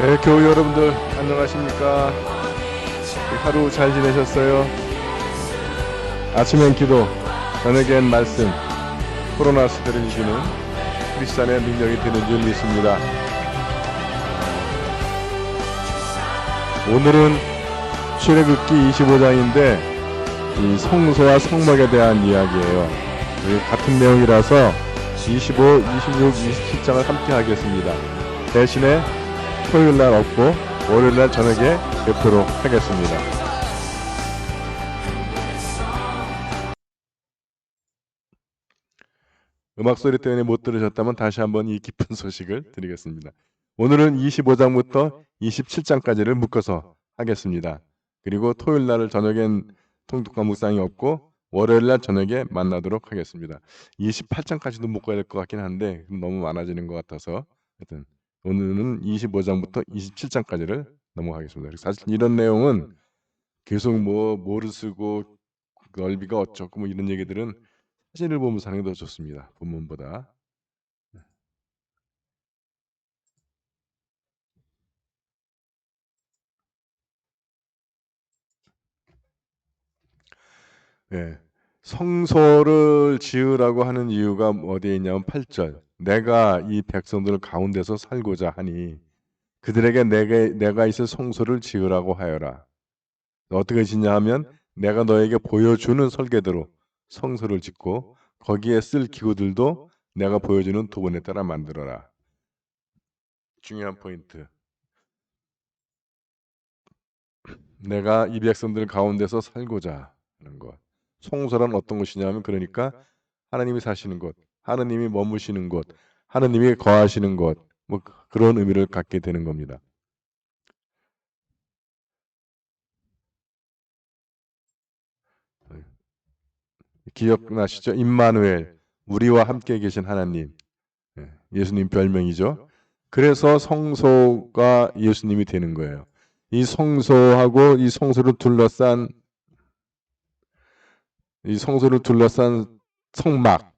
네, 교우 여러분들 안녕하십니까? 하루 잘 지내셨어요? 아침엔 기도, 저녁엔 말씀, 코로나 시대를 이기는 크리스찬의 능력이 되는 줄 믿습니다. 오늘은 출애굽기 25장인데 이 성소와 성막에 대한 이야기예요. 같은 내용이라서 25, 26, 27장을 함께 하겠습니다. 대신에 토요일날 없고 월요일날 저녁에 뵙도록 하겠습니다. 음악 소리 때문에 못 들으셨다면 다시 한번 이 기쁜 소식을 드리겠습니다. 오늘은 25장부터 27장까지를 묶어서 하겠습니다. 그리고 토요일날 저녁엔 통독과 묵상이 없고 월요일날 저녁에 만나도록 하겠습니다. 28장까지도 묶어야 될 것 같긴 한데 너무 많아지는 것 같아서 하여튼 오늘은 25장부터 27장까지를 넘어가겠습니다. 사실 이런 내용은 계속 뭐를 쓰고 넓이가 어쩌고 뭐 이런 얘기들은 사진을 보면서 하는 게 더 좋습니다. 본문보다. 네. 성소를 지으라고 하는 이유가 어디에 있냐면 8절. 내가 이 백성들 가운데서 살고자 하니 그들에게 내가 있을 성소를 지으라고 하여라. 어떻게 짓냐 하면 내가 너에게 보여주는 설계대로 성소를 짓고 거기에 쓸 기구들도 내가 보여주는 도분에 따라 만들어라. 중요한 포인트. 내가 이 백성들 가운데서 살고자 하는 것. 성소란 어떤 것이냐면 그러니까 하나님이 사시는 곳, 하나님이 머무시는 곳, 하나님이 거하시는 곳, 뭐 그런 의미를 갖게 되는 겁니다. 기억나시죠? 임마누엘, 우리와 함께 계신 하나님. 예수님 별명이죠. 그래서 성소가 예수님이 되는 거예요. 이 성소하고 이 성소를 둘러싼 성막,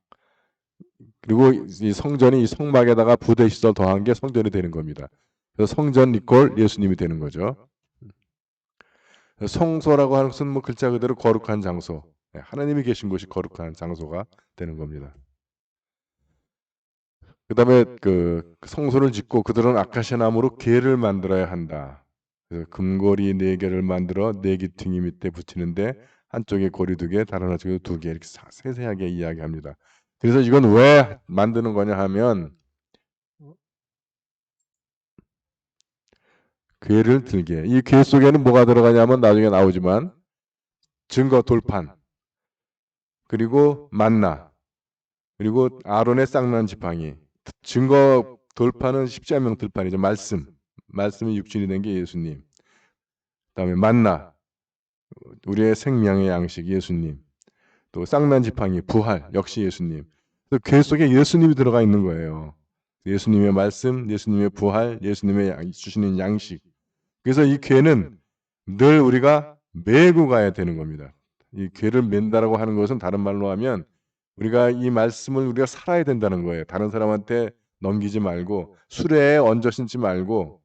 그리고 이 성전이 이 성막에다가 부대 시설 더한 게 성전이 되는 겁니다. 그래서 성전 이꼴 예수님이 되는 거죠. 성소라고 하는 것은 뭐 글자 그대로 거룩한 장소, 하나님이 계신 곳이 거룩한 장소가 되는 겁니다. 그 다음에 그 성소를 짓고 그들은 아카시아 나무로 궤를 만들어야 한다. 그래서 금고리 4개를 만들어 4귀퉁이 밑에 붙이는데 한쪽에 고리 2개, 다른 한쪽에 2개 이렇게 세세하게 이야기합니다. 그래서 이건 왜 만드는 거냐 하면 궤를 들게. 이 궤 속에는 뭐가 들어가냐면 나중에 나오지만 증거 돌판, 그리고 만나, 그리고 아론의 쌍난 지팡이. 증거 돌판은 십자명 들판이죠. 말씀이 육신이 된 게 예수님. 그다음에 만나, 우리의 생명의 양식 예수님. 또 쌍난 지팡이 부활 역시 예수님. 궤 속에 예수님이 들어가 있는 거예요. 예수님의 말씀, 예수님의 부활, 예수님의 주시는 양식. 그래서 이 궤는 늘 우리가 메고 가야 되는 겁니다. 이 궤를 맨다라고 하는 것은 다른 말로 하면 우리가 이 말씀을 우리가 살아야 된다는 거예요. 다른 사람한테 넘기지 말고 수레에 얹어 신지 말고,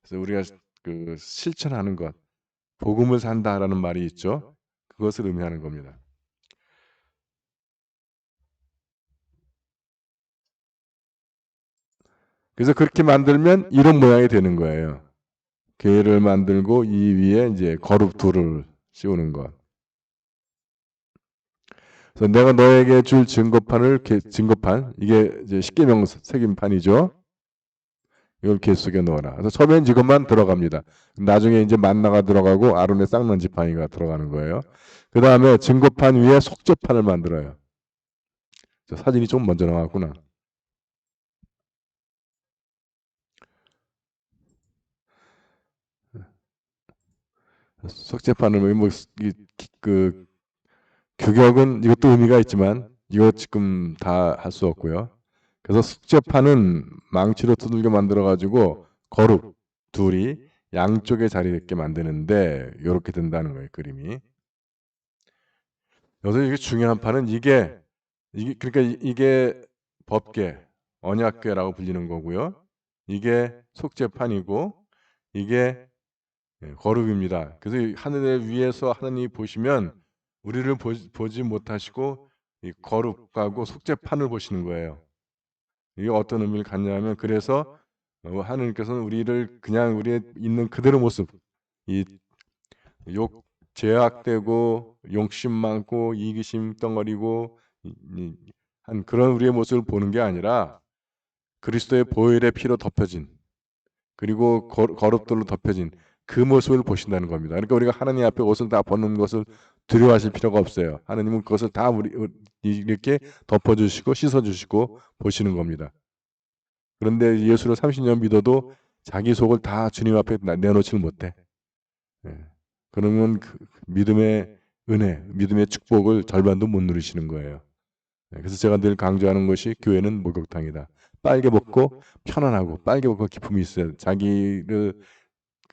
그래서 우리가 그 실천하는 것, 복음을 산다라는 말이 있죠. 그것을 의미하는 겁니다. 그래서 그렇게 만들면 이런 모양이 되는 거예요. 궤를 만들고 이 위에 이제 거룩 돌을 씌우는 것. 그래서 내가 너에게 줄 증거판 이게 이제 십계명 새김판이죠. 이걸 궤 속에 넣어라. 그래서 처음엔 이것만 들어갑니다. 나중에 이제 만나가 들어가고 아론의 쌍난 지팡이가 들어가는 거예요. 그 다음에 증거판 위에 속죄판을 만들어요. 사진이 좀 먼저 나왔구나. 속죄판을 그 규격은 이것도 의미가 있지만 이거 지금 다 할 수 없고요. 그래서 속죄판은 망치로 두들겨 만들어 가지고 거룩 둘이 양쪽에 자리 있게 만드는데 이렇게 된다는 거예요, 그림이. 여기서 이게 중요한 판은 이게 그러니까 이게 법궤, 언약궤라고 불리는 거고요. 이게 속죄판이고 이게 거룩입니다. 그래서 이 하늘 위에서 하나님이 보시면 우리를 보지 못하시고 이 거룩하고 속죄판을 보시는 거예요. 이게 어떤 의미를 갖냐면 그래서 하나님께서는 우리를 그냥 우리의 있는 그대로 모습, 이 제약되고 욕심 많고 이기심 덩어리고 한 그런 우리의 모습을 보는 게 아니라 그리스도의 보혈의 피로 덮여진 그리고 거룩들로 덮여진 그 모습을 보신다는 겁니다. 그러니까 우리가 하나님 앞에 옷을 다 벗는 것을 두려워하실 필요가 없어요. 하나님은 그것을 다 이렇게 덮어주시고 씻어주시고 보시는 겁니다. 그런데 예수를 30년 믿어도 자기 속을 다 주님 앞에 내놓지를 못해. 그러면 그 믿음의 은혜, 믿음의 축복을 절반도 못 누리시는 거예요. 그래서 제가 늘 강조하는 것이 교회는 목욕탕이다. 빨개 벗고 편안하고 빨개 벗고 기쁨이 있어요. 자기를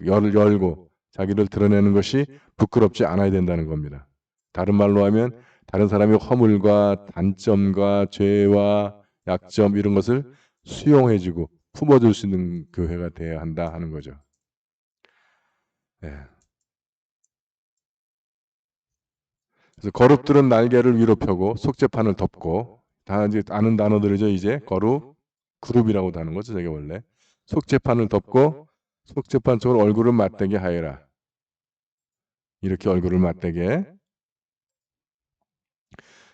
열고 자기를 드러내는 것이 부끄럽지 않아야 된다는 겁니다. 다른 말로 하면 다른 사람의 허물과 단점과 죄와 약점 이런 것을 수용해주고 품어줄 수 있는 교회가 되어야 한다 하는 거죠. 네. 그래서 거룩들은 날개를 위로 펴고 속죄판을 덮고 다 이제 아는 단어들이죠. 이제 거룩 그룹이라고도 하는 거죠. 저게 원래 속죄판을 덮고 속죄판 쪽으로 얼굴을 맞대게 하여라. 이렇게 얼굴을 맞대게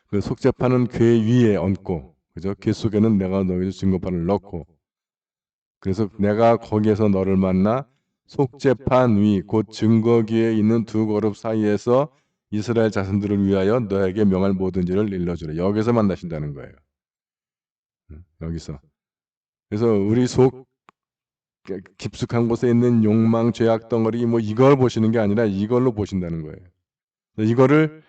그 속죄판은 궤 위에 얹고 그죠? 궤 속에는 내가 너희의 증거판을 넣고 그래서 내가 거기에서 너를 만나 속죄판 위 곧 증거기에 있는 두 그룹 사이에서 이스라엘 자손들을 위하여 너에게 명할 모든 일을 일러주라. 여기서 만나신다는 거예요. 여기서. 그래서 우리 속 깊숙한 곳에 있는 욕망, 죄악 덩어리 뭐 이걸 보시는 게 아니라 이걸로 보신다는 거예요. 이거를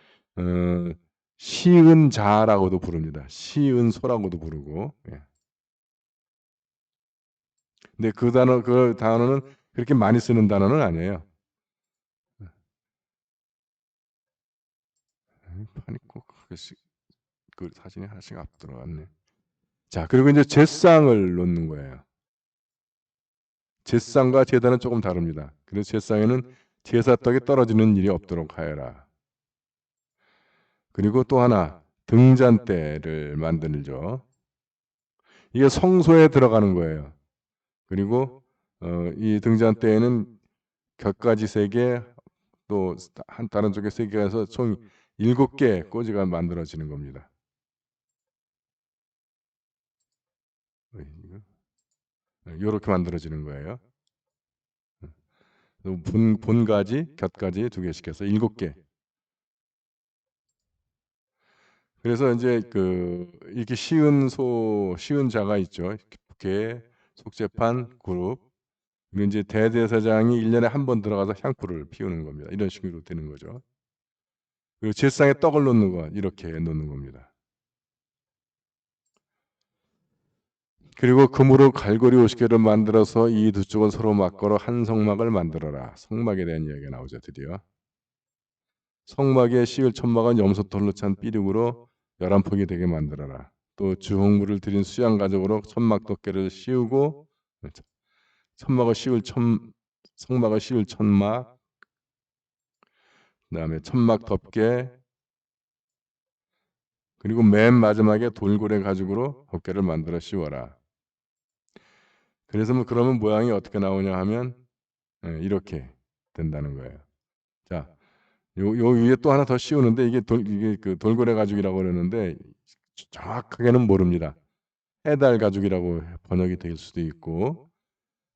시은 자라고도 부릅니다. 시은 소라고도 부르고. 예. 근데 그 단어는 그렇게 많이 쓰는 단어는 아니에요. 판이 꼭 그 사진이 하나씩 앞 들어갔네. 자, 그리고 이제 제상을 놓는 거예요. 제상과 제단은 조금 다릅니다. 그래서 제상에는 제사 떡이 떨어지는 일이 없도록 하여라. 그리고 또 하나 등잔대를 만들죠. 이게 성소에 들어가는 거예요. 그리고 이 등잔대에는 곁가지 3개 또 다른 쪽에 3개가 해서 총 7개 꼬지가 만들어지는 겁니다. 이렇게 만들어지는 거예요. 본가지, 곁가지 2개씩 해서 7개. 그래서 이제 이렇게 시은 자가 있죠. 개, 속죄판, 그룹. 그리고 이제 대제사장이 1년에 한 번 들어가서 향불을 피우는 겁니다. 이런 식으로 되는 거죠. 그리고 제상에 떡을 놓는 거 이렇게 놓는 겁니다. 그리고 금으로 갈고리 50개를 만들어서 이 두 쪽을 서로 맞걸어 한 성막을 만들어라. 성막에 대한 이야기가 나오죠. 드디어. 성막에 씌울 천막은 염소털로 찬 삐륙으로 11폭이 되게 만들어라. 또 주홍물을 들인 수양 가죽으로 천막 덮개를 씌우고 성막을 씌울 천막 그다음에 천막 덮개 그리고 맨 마지막에 돌고래 가죽으로 덮개를 만들어 씌워라. 그래서 그러면 모양이 어떻게 나오냐 하면 이렇게 된다는 거예요. 자, 요 위에 또 하나 더 씌우는데 이게 그 돌고래 가죽이라고 그러는데 정확하게는 모릅니다. 해달 가죽이라고 번역이 될 수도 있고.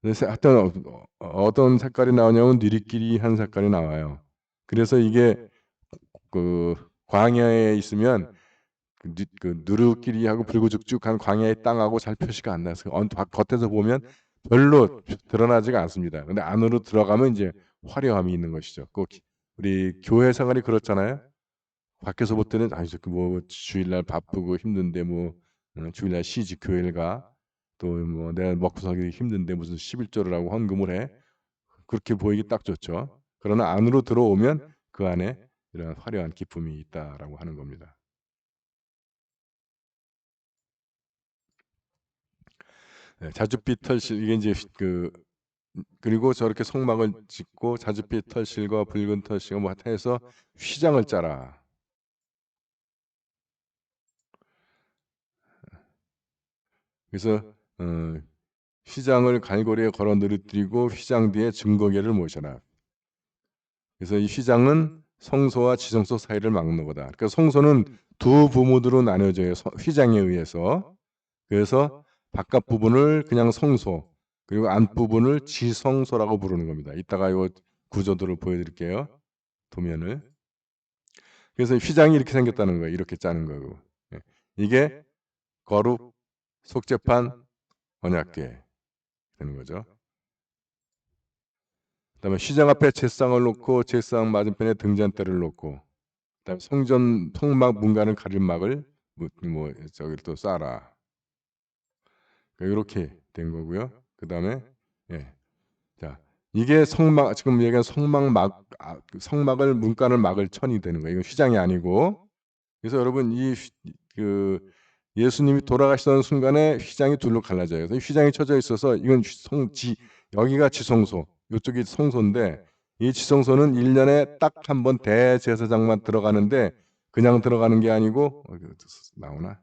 그래서 하여튼 어떤 색깔이 나오냐면 느리끼리한 색깔이 나와요. 그래서 이게 그 광야에 있으면 그 누르끼리하고 불구죽죽한 광야의 땅하고 잘 표시가 안 나서 겉에서 보면 별로 드러나지가 않습니다. 근데 안으로 들어가면 이제 화려함이 있는 것이죠. 꼭 우리 교회 생활이 그렇잖아요. 밖에서 볼 때는 뭐 주일날 바쁘고 힘든데 뭐 주일날 쉬지 교회를 가. 또 뭐 내가 먹고 살기 힘든데 무슨 11조를 하고 헌금을 해. 그렇게 보이기 딱 좋죠. 그러나 안으로 들어오면 그 안에 이런 화려한 기쁨이 있다라고 하는 겁니다. 자줏빛 털실 이게 이제 그리고 저렇게 성막을 짓고 자줏빛 털실과 붉은 털실과 뭐 해서 휘장을 짜라. 그래서 휘장을 갈고리에 걸어 늘어뜨리고 휘장 뒤에 증거계를 모셔라. 그래서 이 휘장은 성소와 지성소 사이를 막는 거다. 그러니까 성소는 두 부문으로 나눠져요. 휘장에 의해서. 그래서 바깥 부분을 그냥 성소, 그리고 안 부분을 지성소라고 부르는 겁니다. 이따가 요 구조도를 보여드릴게요. 도면을. 그래서 휘장이 이렇게 생겼다는 거예요. 이렇게 짜는 거고. 이게 거룩, 속죄판, 언약궤 되는 거죠. 그다음에 휘장 앞에 제상을 놓고 제상 맞은편에 등잔대를 놓고, 그다음에 성전 성막 문간을 가릴 막을 저기 또 쌓아라. 이렇게 된 거고요. 그다음에 자 이게 성막, 지금 얘기한 성막을 문간을 막을 천이 되는 거예요. 이건 휘장이 아니고. 그래서 여러분 예수님이 돌아가시던 순간에 휘장이 둘로 갈라져요. 그래서 휘장이 쳐져 있어서 이건 여기가 지성소, 이쪽이 성소인데, 이 지성소는 1년에 딱 한 번 대제사장만 들어가는데 그냥 들어가는 게 아니고 나오나?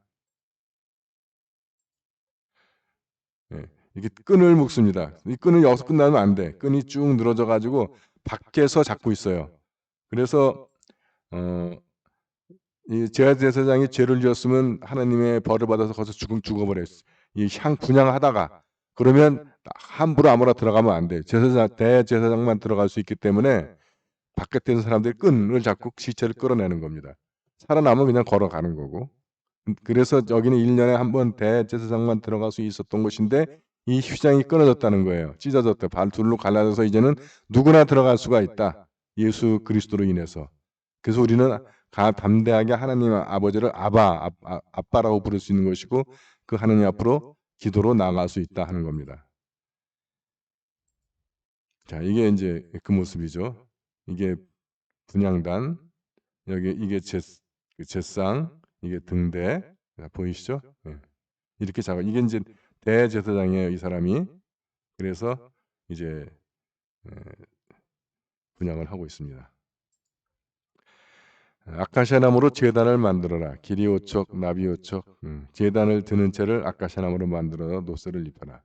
이게 끈을 묶습니다. 이 끈을 여기서 끝나면 안 돼. 끈이 쭉 늘어져 가지고 밖에서 잡고 있어요. 그래서 이 제사장이 죄를 지었으면 하나님의 벌을 받아서 거기서 죽어버려요. 이 분향하다가 그러면 함부로 아무나 들어가면 안 돼. 대제사장만 들어갈 수 있기 때문에 바깥에 있는 사람들이 끈을 잡고 시체를 끌어내는 겁니다. 살아남으면 그냥 걸어가는 거고. 그래서 여기는 1년에 한 번 대제사장만 들어갈 수 있었던 곳인데 이 휘장이 끊어졌다는 거예요. 찢어졌다. 둘로 갈라져서 이제는 누구나 들어갈 수가 있다. 예수 그리스도로 인해서. 그래서 우리는 담대하게 하나님 아버지를 아빠라고 부를 수 있는 것이고, 그 하나님 앞으로 기도로 나아갈 수 있다 하는 겁니다. 자, 이게 이제 그 모습이죠. 이게 분향단, 이게 제상, 이게 등대. 보이시죠? 이렇게 이게 이제 대제사장이에요, 이 사람이. 그래서 이제 분향을 하고 있습니다. 아카시아 나무로 제단을 만들어라. 길이 5척, 나비 5척. 제단을 드는 채를 아카시아 나무로 만들어 노쇠를 입혀라.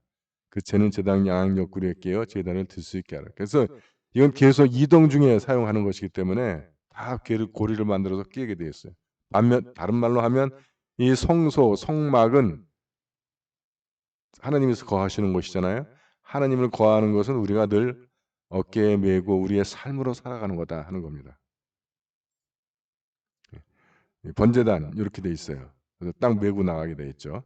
그 채는 제단 양악 옆구리에 끼어 제단을 들 수 있게 하라. 그래서 이건 계속 이동 중에 사용하는 것이기 때문에 다 고리를 만들어서 끼게 되어 있어요. 반면 다른 말로 하면 이 성막은 하나님께서 거하시는 곳이잖아요. 하나님을 거하는 것은 우리가 늘 어깨에 메고 우리의 삶으로 살아가는 거다 하는 겁니다. 번제단 이렇게 돼 있어요. 그래서 딱 메고 나가게 돼 있죠.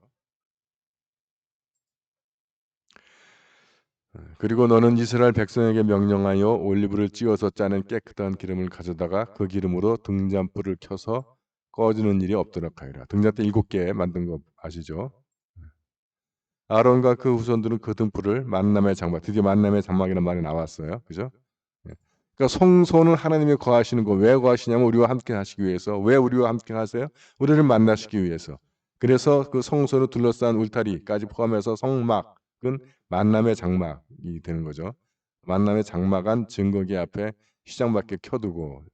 그리고 너는 이스라엘 백성에게 명령하여 올리브를 찧어서 짜낸 깨끗한 기름을 가져다가 그 기름으로 등잔불을 켜서 꺼지는 일이 없도록 하여라. 등잔대 7개 만든 거 아시죠? 아론과 그 후손들은 그 등불을 만남의 장막, 드디어 만남의 장막이라는 말이 나왔어요. 그죠? 그러니까 성소는 하나님이 거하시는 거. 왜 거하시냐면 우리와 함께 하시기 위해서. 왜 우리와 함께 하세요? 우리를 만나시기 위해서. 그래서 그 성소를 둘러싼 울타리까지 포함해서 성막은 만남의 장막이 되는 거죠. 만남의 장막한 증거기 앞에 휘장 밖에 켜두고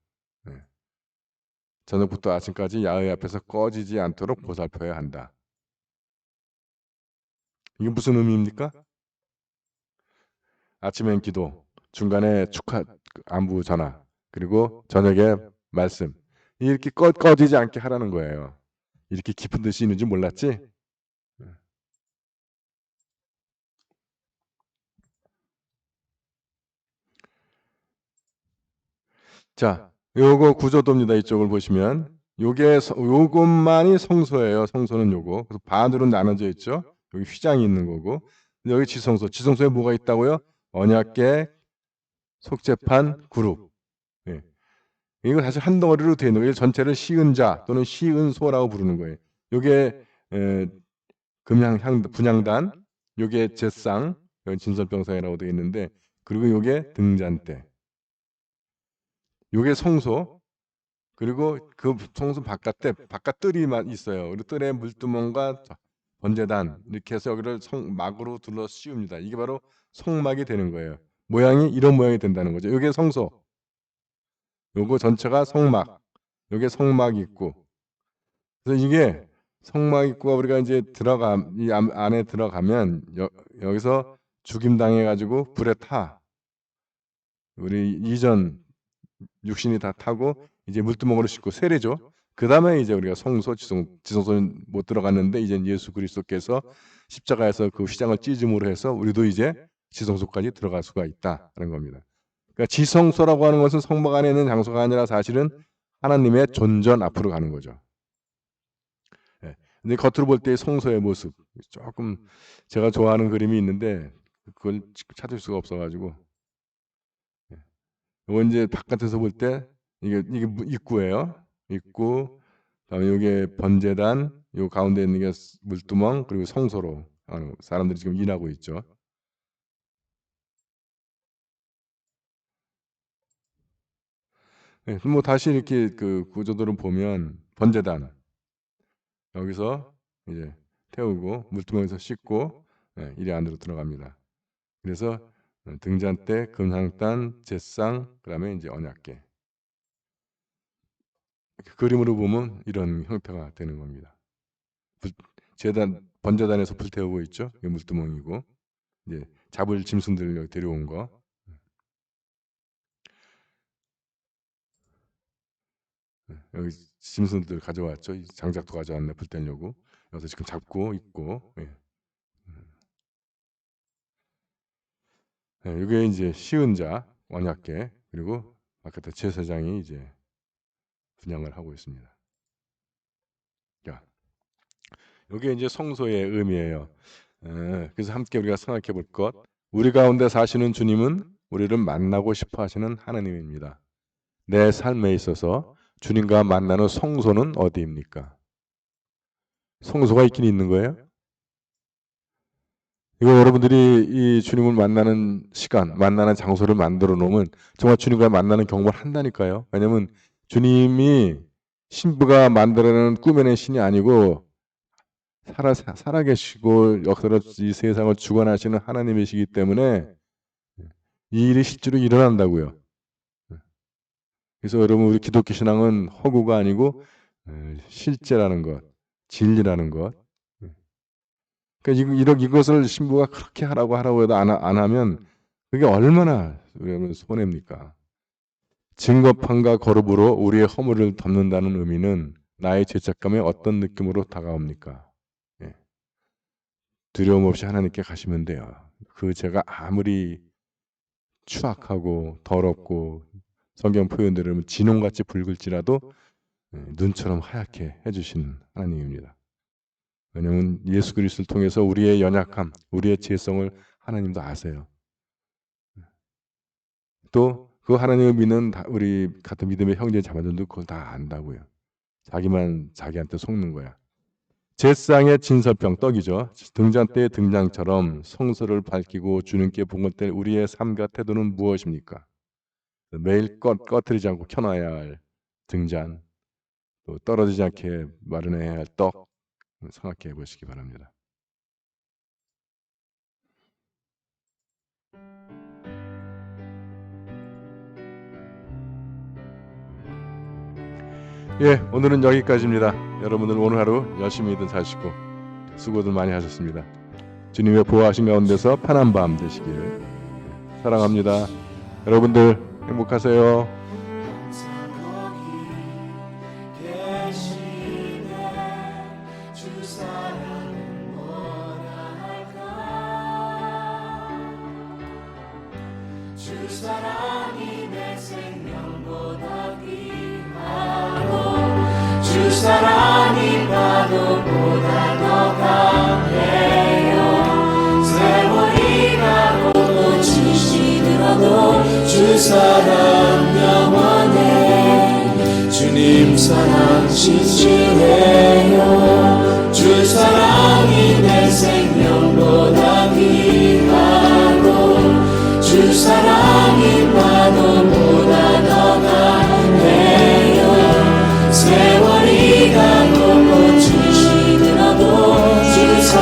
저녁부터 아침까지 야훼 앞에서 꺼지지 않도록 보살펴야 한다. 이게 무슨 의미입니까? 아침엔 기도, 중간에 축하 안부 전화, 그리고 저녁에 말씀. 이렇게 꺼지지 않게 하라는 거예요. 이렇게 깊은 뜻이 있는지 몰랐지? 자, 요거 구조도입니다. 이쪽을 보시면 요것만이 성소예요. 성소는 요거. 그래서 반으로 나눠져 있죠. 여기 휘장이 있는 거고, 여기 지성소. 지성소에 뭐가 있다고요? 언약궤, 속죄판, 그룹. 예. 이거 사실 한 덩어리로 되어 있는 거예요. 전체를 시은자 또는 시은소라고 부르는 거예요. 요게 분향단, 요게 제상, 여기 진설병상이라고 되어 있는데, 그리고 요게 등잔대, 요게 성소, 그리고 그 성소 바깥 뜰이 있어요. 그리고 뜰에 물두멍과 번제단 이렇게 해서 여기를 성막으로 둘러 씌웁니다. 이게 바로 성막이 되는 거예요. 모양이 이런 모양이 된다는 거죠. 이게 성소. 요거 전체가 성막. 요게 성막 입구. 그래서 이게 성막 입구가 우리가 이제 이 안에 들어가면 여기서 죽임 당해 가지고 불에 타. 우리 이전 육신이 다 타고 이제 물두멍으로 싣고 세례죠. 그 다음에 이제 우리가 성소, 지성소는 못 들어갔는데 이제 예수 그리스도께서 십자가에서 그 휘장을 찢음으로 해서 우리도 이제 지성소까지 들어갈 수가 있다는 겁니다. 그러니까 지성소라고 하는 것은 성막 안에 있는 장소가 아니라 사실은 하나님의 존전 앞으로 가는 거죠. 예. 근데 겉으로 볼 때 성소의 모습 조금 제가 좋아하는 그림이 있는데 그걸 찾을 수가 없어가지고 이건 이제 바깥에서 볼 때 이게 입구예요. 입구, 그다음에 이게 번제단, 요 가운데 있는 게 물두멍, 그리고 성소로 사람들이 지금 일하고 있죠. 네, 뭐 다시 이렇게 그 구조들을 보면 번제단 여기서 이제 태우고 물두멍에서 씻고 이리 안으로 들어갑니다. 그래서 등잔대, 금향단, 제상, 그다음에 이제 언약궤. 그림으로 보면 이런 형태가 되는 겁니다. 번제단에서 불 태우고 있죠. 이게 물두멍이고 이제 잡을 짐승들 데려온 거. 여기 짐승들 가져왔죠. 장작도 가져왔네 불 떼려고. 여기서 지금 잡고 있고. 이게 이제 시은자 언약궤 그리고 바깥에 제사장이 이제 분향을 하고 있습니다. 자, 이게 이제 성소의 의미예요. 그래서 함께 우리가 생각해 볼 것. 우리 가운데 사시는 주님은 우리를 만나고 싶어 하시는 하나님입니다. 내 삶에 있어서 주님과 만나는 성소는 어디입니까? 성소가 있긴 있는 거예요? 이거 여러분들이 이 주님을 만나는 시간, 만나는 장소를 만들어 놓으면 정말 주님과 만나는 경험을 한다니까요. 왜냐하면 주님이 신부가 만들어낸 꾸며낸 신이 아니고 살아계시고 역사로 이 세상을 주관하시는 하나님이시기 때문에 이 일이 실제로 일어난다고요. 그래서 여러분 우리 기독교 신앙은 허구가 아니고 실제라는 것, 진리라는 것. 그러니까 이것을 신부가 그렇게 하라고 해도 안 하면 그게 얼마나 우리는 손해입니까? 증거판과 거룩으로 우리의 허물을 덮는다는 의미는 나의 죄책감에 어떤 느낌으로 다가옵니까? 두려움 없이 하나님께 가시면 돼요. 그 죄가 아무리 추악하고 더럽고 성경 표현대로 진홍같이 붉을지라도 눈처럼 하얗게 해주시는 하나님입니다. 왜냐하면 예수 그리스도를 통해서 우리의 연약함, 우리의 죄성을 하나님도 아세요. 또 그 하나님을 믿는 우리 같은 믿음의 형제 자매들도 그걸 다 안다고요. 자기만 자기한테 속는 거야. 제상의 진설병 떡이죠. 등잔대의 등장처럼 성소를 밝히고 주님께 봉헌 때 우리의 삶과 태도는 무엇입니까? 매일 꺼뜨리지 않고 켜놔야 할 등잔, 또 떨어지지 않게 마련해야 할 떡, 생각해 보시기 바랍니다. 예, 오늘은 여기까지입니다. 여러분들 오늘 하루 열심히들 사시고 수고들 많이 하셨습니다. 주님의 보호하신 가운데서 편한 밤 되시길 사랑합니다. 여러분들 행복하세요. 주 사랑이 내 생명보다 귀하고 주 사랑이 파도보다 더 강해요. 세월이 가고 꽃이 시들어도 주 사랑 영원해. 주님 사랑 진실해요. 주 사랑이 내 생명보다 귀하고 주 사랑이 파도보다 더 강해요. 세월이 가고 꽃이 시들어도 주 사랑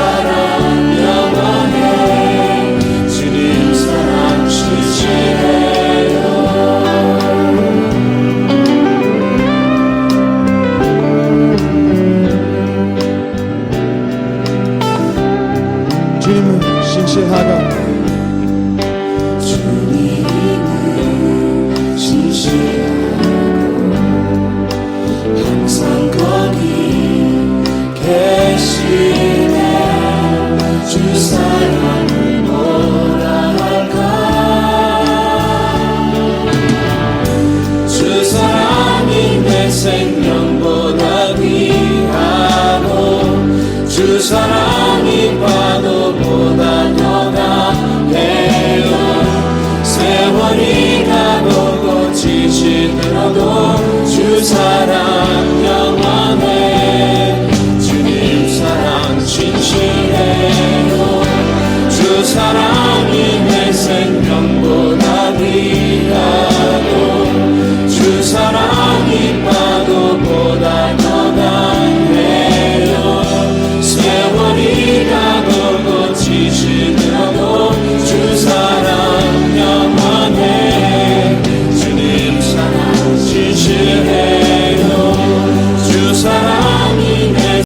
어찌하여 주님은 신실하고 항상 거기 계시네. 주 사랑을 뭐라 할까. 주 사랑이 내 생명보다 귀하고 주 사랑